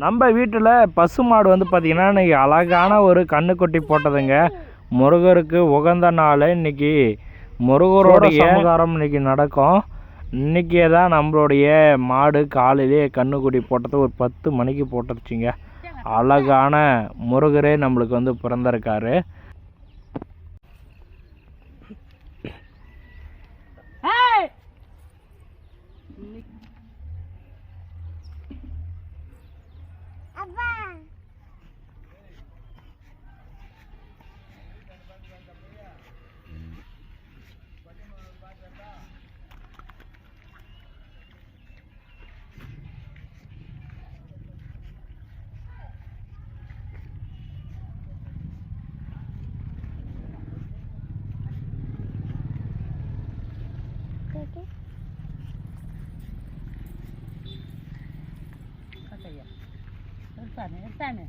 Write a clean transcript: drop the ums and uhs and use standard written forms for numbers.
நம்ம வீட்டில் பசுமாடு வந்து பார்த்திங்கன்னா இன்றைக்கி அழகான ஒரு கன்றுக்குட்டி போட்டதுங்க. முருகருக்கு உகந்த நாள் இன்றைக்கி. முருகரோடைய சமகாரம் இன்றைக்கி நடக்கும். இன்றைக்கே தான் நம்மளுடைய மாடு காலையிலே கன்றுக்குட்டி போட்டது ஒரு 10 மணிக்கு போட்டுருச்சுங்க. அழகான முருகரே நம்மளுக்கு வந்து பிறந்திருக்காரு. எடுத்தானே